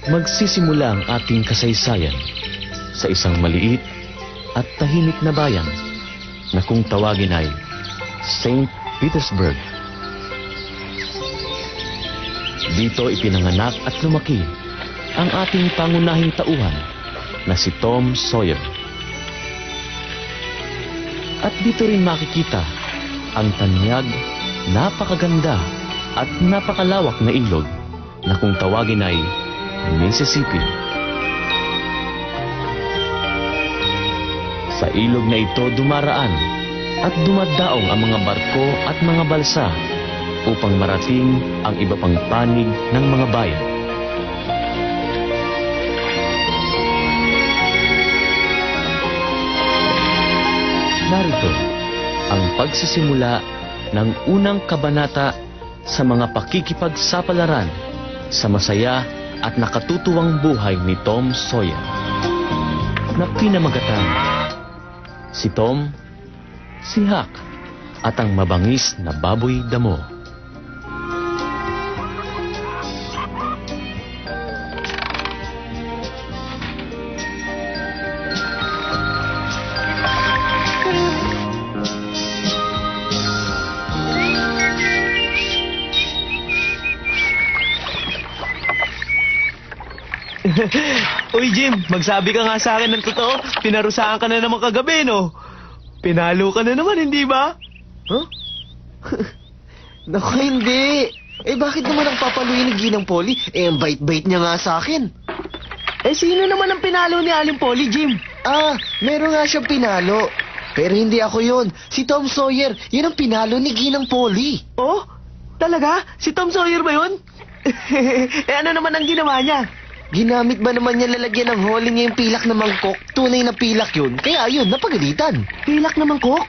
magsisimula ang ating kasaysayan sa isang maliit at tahimik na bayan na kung tawagin ay St. Petersburg. Dito ipinanganak at lumaki ang ating pangunahing tauhan na si Tom Sawyer. At dito rin makikita ang tanyag, napakaganda at napakalawak na ilog na kung tawagin ay Mississippi. Sa ilog na ito dumaraan at dumadaong ang mga barko at mga balsa upang marating ang iba pang panig ng mga bayan. Narito ang pagsisimula ng unang kabanata sa mga pakikipagsapalaran sa masaya at nakatutuwang buhay ni Tom Sawyer na pinamagatan si Tom, si Huck at ang mabangis na baboy damo. Uy, Jim, magsabi ka nga sa akin ng totoo. Pinarusahan ka na naman kagabi, no? Pinalo ka na naman, hindi ba? Huh? Naku, hindi. Bakit naman ang papaluin ni Ginang Polly? Ang bait-bait niya nga sa akin. Sino naman ang pinalo ni Aling Polly, Jim? Meron nga siyang pinalo. Pero hindi ako yun. Si Tom Sawyer. Yun ang pinalo ni Ginang Polly. Oh? Talaga? Si Tom Sawyer ba yun? Ano naman ang ginawa niya? Ginamit ba naman niya lalagyan ng hole niya yung pilak na mangkok? Tunay na pilak yun. Kaya yun, napagalitan. Pilak na mangkok?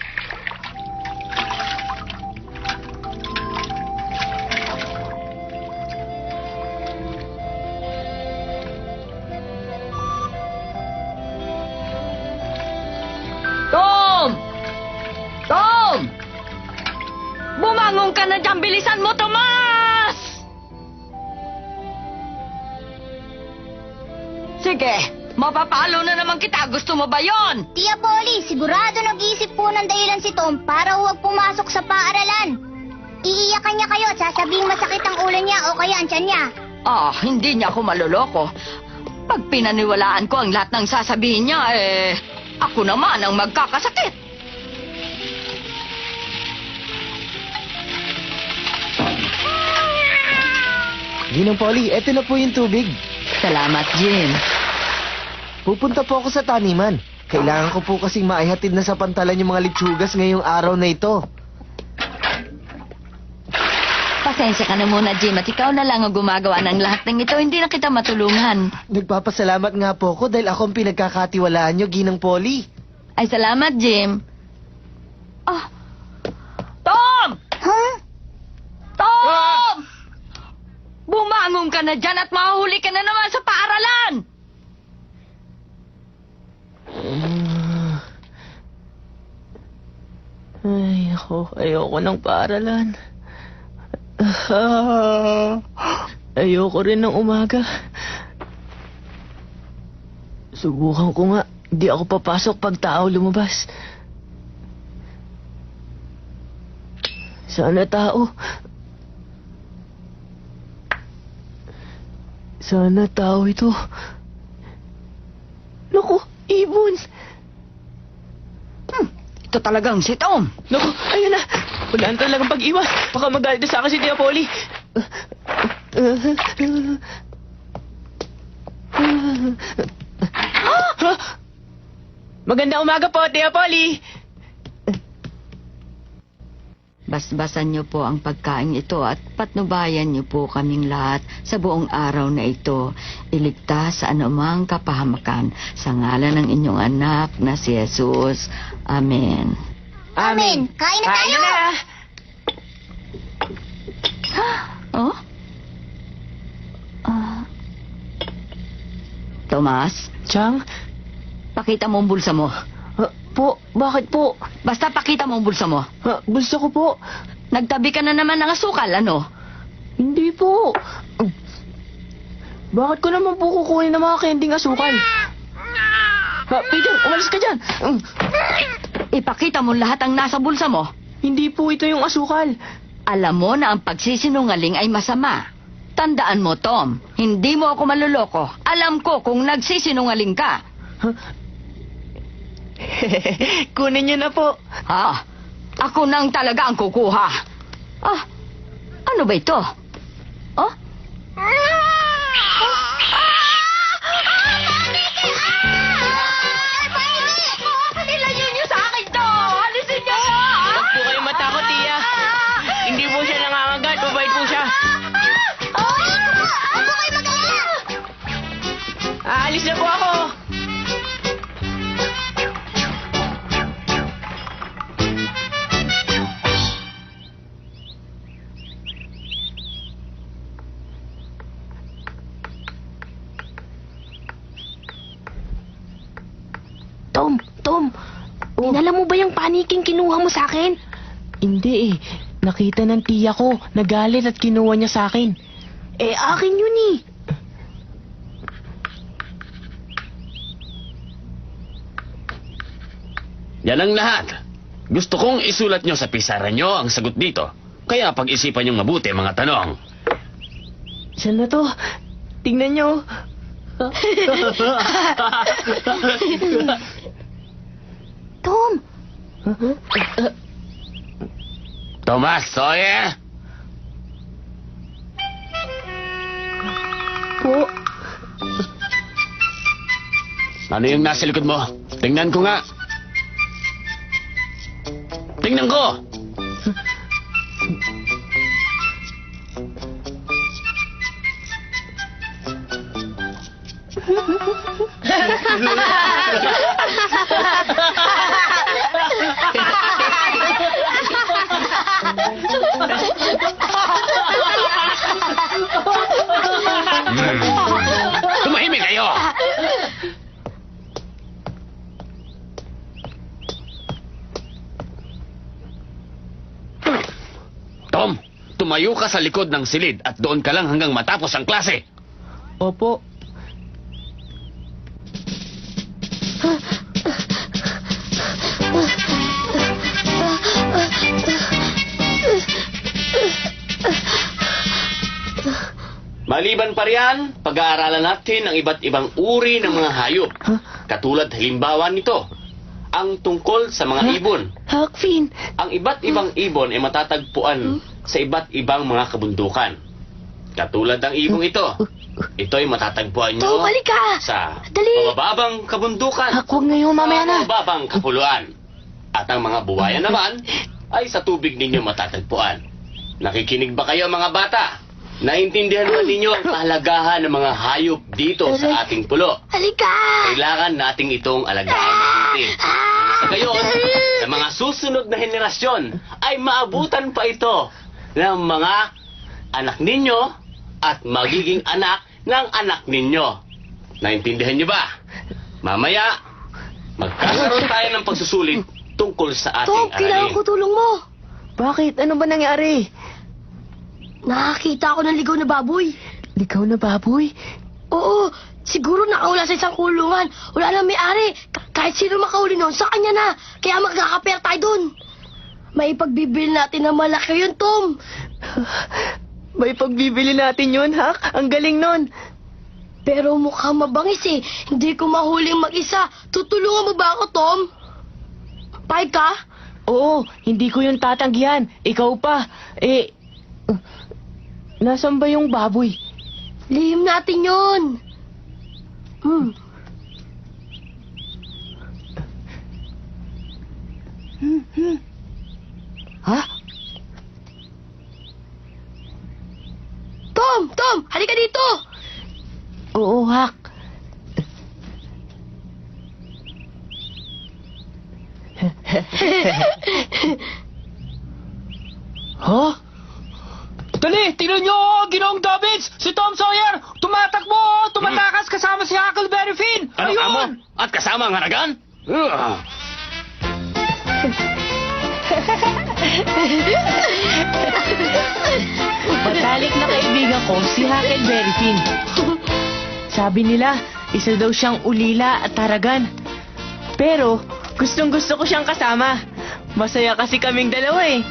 Tom! Tom! Bumangon ka na dyan! Bilisan mo, Tomas! Sige, mapapalo na naman kita. Gusto mo ba yon? Tia Polly, sigurado nag-iisip po ng dahilan si Tom para huwag pumasok sa paaralan. Iiyakan niya kayo at sasabing masakit ang ulo niya o kaya ang tiyan niya. Hindi niya ako maloloko. Pag pinaniwalaan ko ang lahat ng sasabihin niya, ako naman ang magkakasakit. Ginang Polly, eto na po yung tubig. Salamat, Jim. Pupunta po ako sa taniman. Kailangan ko po kasing maihatid na sa pantalan yung mga litsugas ngayong araw na ito. Pasensya ka na muna, Jim, at ikaw na lang ang gumagawa ng lahat ng ito. Hindi na kita matulungan. Nagpapasalamat nga po ako dahil ako ang pinagkakatiwalaan nyo, Ginang Polly. Ay, salamat, Jim. Tom! Huh? Tom! Bumangon ka na dyan at mahuli ka na naman sa paaralan! Ay, ayoko ng paaralan. Ayoko rin ng umaga. Subukan ko nga. Di ako papasok pag tao lumabas. Sana tao. Sana tao ito. Naku, ibon. Ito talagang si Tom. Naku, ayun na. Wala na talagang pag-iwas. Baka magalit na sa akin si Tia Polly. Magandang umaga po, Tia Polly. Basbasan niyo po ang pagkain ito at patnubayan niyo po kaming lahat sa buong araw na ito. Iligtas sa anumang kapahamakan sa ngalan ng inyong anak na si Jesus. Amen. Amen. Kain na tayo. Oh? Tomas, Chang? pakita mo ang bulsa mo. Po, bakit po? Basta pakita mo ang bulsa mo. Gusto ko po. Nagtabi ka na naman ng asukal, ano? Hindi po. Bakit ko naman po kukunin ng mga kending asukal? Ha, Peter, umalis ka dyan! Ipakita mo lahat ang nasa bulsa mo. Hindi po ito yung asukal. Alam mo na ang pagsisinungaling ay masama. Tandaan mo, Tom, hindi mo ako maluloko. Alam ko kung nagsisinungaling ka. Kunin niyo na po. Ha? Ako nang talaga ang kukuha. Ah, ano ba ito? Oh? Ilayo niyo sa akin to! Alisin niyo siya! Huwag po kayong matakot, Tia. Hindi po siya nangangagat. Mabait po siya. Huwag po kayo mag-alala. Aalis na po ako. Tom, dinala mo ba yung paniking kinuha mo sa akin? Hindi eh. Nakita ng tiya ko. Nagalit at kinuha niya sa akin. Eh, akin yun eh. Yan ang lahat. Gusto kong isulat nyo sa pisara nyo ang sagot dito. Kaya pag-isipan nyo mabuti mga tanong. Saan na to? Tingnan niyo. Tom, Thomas Sawyer? Po. Ano yung nasa likod mo? Tingnan ko nga. Tingnan ko! Tumahimik kayo! Tom, tumayo ka sa likod ng silid at doon ka lang hanggang matapos ang klase. Opo. Maliban pa riyan, pag-aaralan natin ang iba't ibang uri ng mga hayop. Katulad halimbawa nito, ang tungkol sa mga ibon. Hakfin. Ang iba't ibang ibon ay matatagpuan sa iba't ibang mga kabundukan. Katulad ng ibong ito. Ito ay matatagpuan nyo Tom, balik ka! sa Dali! mababang kabundukan. Hak, huwag ngayon, mamaya na. Sa mababang kapuluan. At ang mga buwaya naman ay sa tubig ninyo matatagpuan. Nakikinig ba kayo mga bata? Naintindihan ba ninyo ang kahalagahan ng mga hayop dito sa ating pulo? Halika! Kailangan nating itong alagaan mabuti. Sa gayon, sa mga susunod na henerasyon ay maabutan pa ito ng mga anak ninyo at magiging anak ng anak ninyo. Naintindihan niyo ba? Mamaya, magkakaroon tayo ng pagsusulit tungkol sa Tom, ating kailangan aralin. ko tulong mo. Bakit? Ano ba nangyari? Nakakita ako ng ligaw na baboy. Ligaw na baboy? Oo, siguro nakawala sa isang kulungan. Wala nang may-ari. Kahit sino makahuli noon, sa kanya na. Kaya magkakaper tayo dun. May pagbibili natin ng malaki yun, Tom. May pagbibili natin yun, Hak. Ang galing nun. Pero mukhang mabangis eh. Hindi ko mahuling mag-isa. Tutulungan mo ba ako, Tom? Pay ka? Oo, hindi ko yun tatanggihan. Ikaw pa. Nasaan ba yung baboy? Lihim natin yun. Ha? Tom, halika dito. Oo, Hak. Ha? Dali, tingnan nyo, Ginoong Dobbins! Si Tom Sawyer! Tumatakbo! Tumatakas kasama si Huckleberry Finn! Ano Ayun! amo? At kasama ang haragan? Matalik na kaibigan ko si Huckleberry Finn. Sabi nila, isa daw siyang ulila at taragan. Pero, gustong gusto ko siyang kasama. Masaya kasi kaming dalawa eh.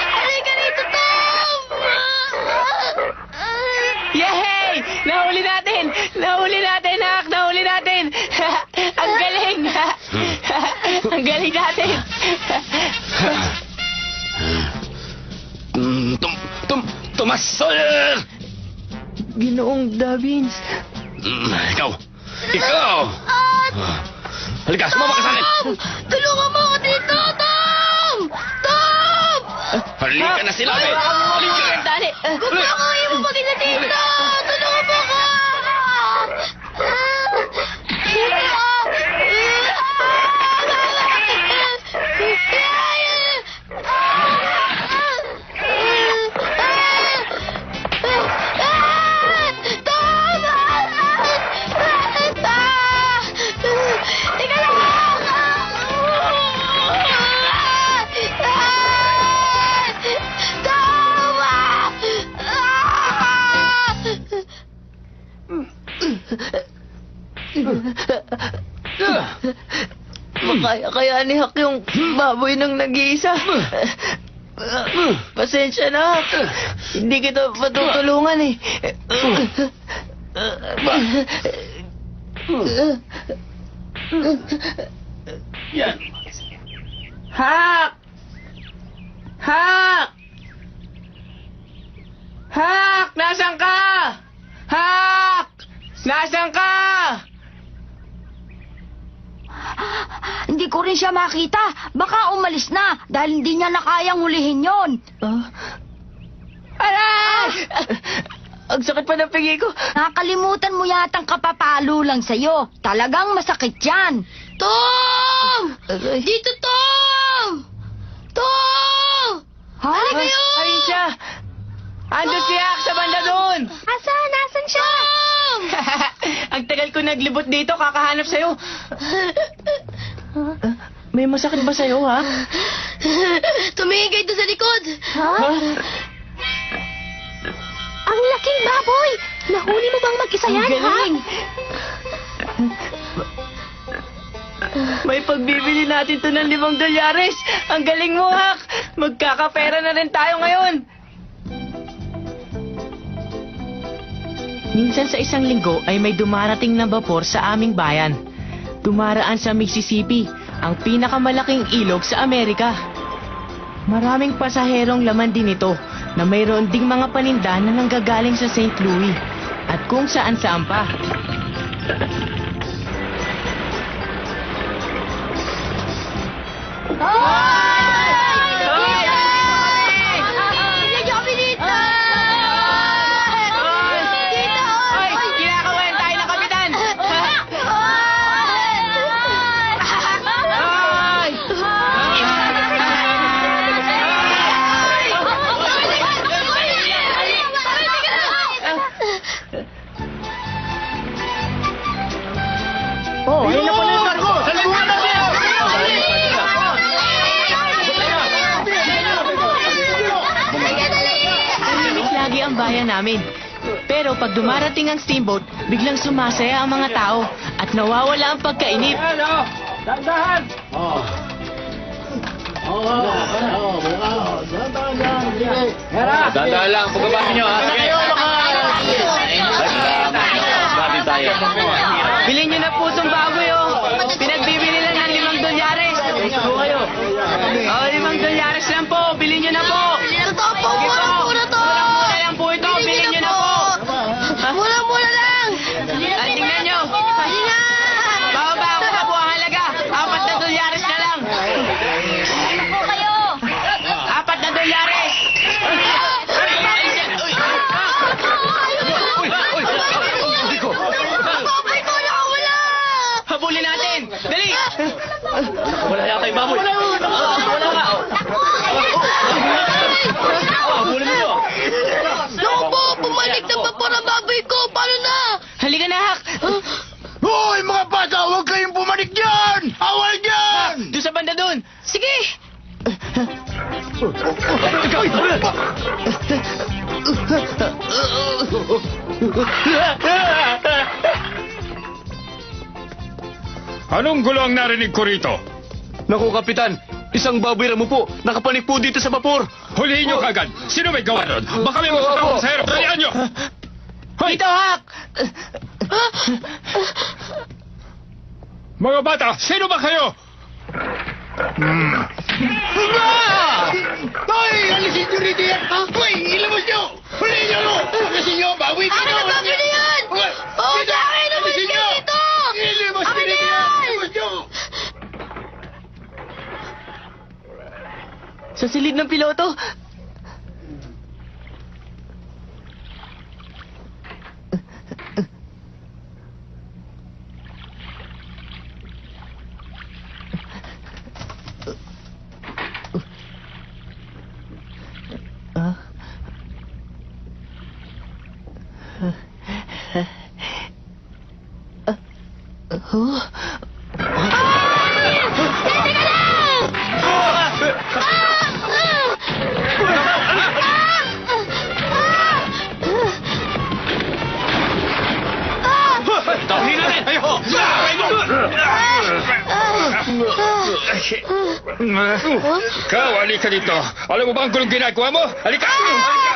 Halika rito, Tom! Yay! Nahuli natin! Nahuli natin, Hak! Nahuli natin! Ang galing! Ang galing natin! Tomas Sawyer! Ginoong Davins. Ikaw! Ikaw! Halika, sumama ka sa akin! Tulungan mo ako dito, Tom! Tom! Halika na sila, Ben! Halika! Dali! Baka kayo mo pag-ina dito! Tulungan mo ako! Kaya ni Hak yung baboy ng nag-iisa. Pasensya na, Hak. Hindi kita patutulungan eh. Yan! Hak! Hak! Hak! Nasaan ka? Hak! Nasaan ka? Hindi ko rin siya makita. Baka umalis na dahil hindi niya na kayang hulihin yon. Aray! Ang sakit pa ng pingi ko. Nakalimutan mo yatang kapapalo lang sa'yo. Talagang masakit yan. Tom! Aray. Dito, Tom! Tom! Ha? Ayun siya. Andun si Hak sa banda doon. Asan? Asan siya? Ang tagal ko naglibot dito, kakahanap sa'yo. May masakit ba sa'yo, ha? Tumingin kayo doon sa likod! Ha? Ang laking baboy! Nahuli mo bang mag-isa Ang yan, ha? galing. May pagbibili natin to ng $5. Ang galing mo, Hak. Magkakapera na rin tayo ngayon. Minsan sa isang linggo ay may dumarating na bapor sa aming bayan. Dumaraan sa Mississippi, ang pinakamalaking ilog sa Amerika. Maraming pasaherong laman din ito na mayroon ding mga paninda na nanggagaling sa St. Louis at kung saan-saan pa. Oh, ayun na pala yung barko! Salungan natin! bayan namin. Pero pag dumarating ang steamboat, biglang sumasaya ang mga tao at nawawala ang pagkainip. Dadaan lang, pagkabati nyo, ha? Bati tayo. Bilhin nyo na po itong baboy, oh. Pinagbibili lang ng $5. Ito kayo. Oh, $5 lang po. Bilhin nyo na po. Totoo po, Sige po. mura to! Mura lang po ito. Bilhin nyo na po. Mura lang! Ay, tingnan nyo. Sige na! Bababa ako po ang halaga. $4 na lang. Po kayo! $4. Babay ko na wala! Habulin natin. Dali. Wala yata yung baboy. Wala nga. Habulin nyo. Naku po, bumalik na pa ang baboy ko! Paano na? Halika na, Hak. Hoy, mga bata, huwag kayong bumalik dyan! Awal dyan! Doon sa banda doon. Sige! Anong gulo ang narinig ko rito? Naku, Kapitan. Isang baboy ramo po. Nakapanik po dito sa vapor. Hulihin nyo kagad. Sino may gawa nun? Baka may masasama sa hirap. Dalian nyo! Hoy! Dito, Hak. Mga bata, sino ba kayo? Hoy! Alisin nyo rito yan! Hoy! Ilabas nyo! Hulihin nyo! No! Alisin nyo! Bawi ka Ano ba baboy na yan? Oh, sa akin! Umalis ka dito! Ilabas Akin na nyo! yan! Ilabas nyo! Sa silid ng piloto. Tawin na rin! Ikaw, halika dito. Alam mo ba ang gulong ginagawa mo? Halika!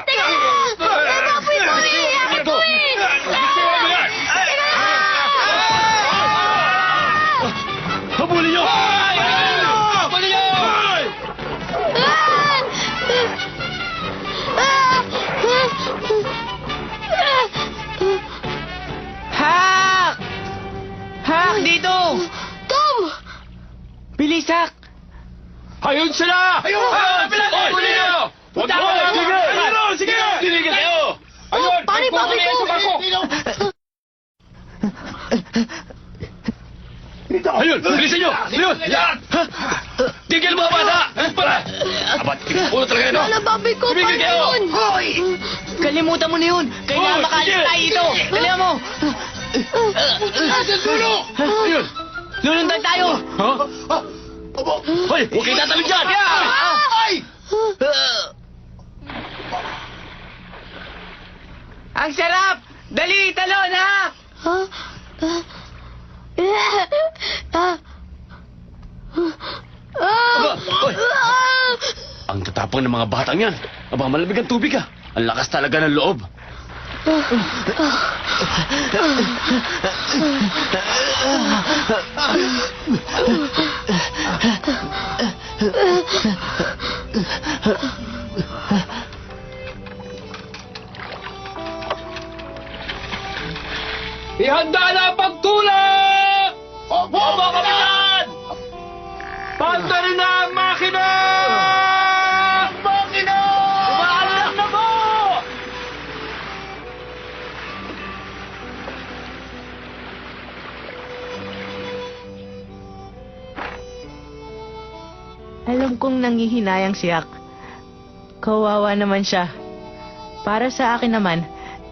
Teka lang! Baboy ko eh! Akin ko eh! Habulin nyo! Habulin nyo! Hak! Hak, dito! Tom! Bilis, Hak! Ayun sila! Ayun! Habulin nyo! Huwag mo! Sige! Ayun! Sige! Tinigil kayo! Ayun! Paano yung baboy ko? Ayun! Bilisan nyo! Ayun! Yan! Tigil mga bata! Para! Abat, ulo talaga yun! Wala baboy ko! Tumigil Paano kayo! yun? Kalimutan mo na yun. Kailangan Oh, makalis sige. tayo ito. Dali mo. Ayun! Lulundag tayo. Ha? Hoy! Huwag kayo tatalog dyan! Ang sarap! Dali, talon, Hak! Aba, hoy! Ang tatapang ng mga batang yan. Aba, malamig ang tubig ah. Ang lakas talaga ng loob. Ihanda na ang pagtulak! Opo, Kapitan! Panda rin na ang makina! Makina! Umaalam na po! Alam kong nangihinayang si Hak. Kawawa naman siya. Para sa akin naman,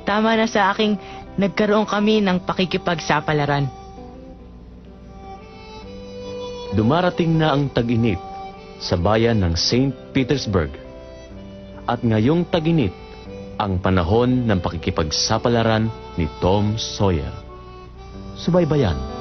tama na sa aking nagkaroon kami ng pakikipagsapalaran. Dumarating na ang tag-init sa bayan ng St. Petersburg. At ngayong tag-init, ang panahon ng pakikipagsapalaran ni Tom Sawyer. Subaybayan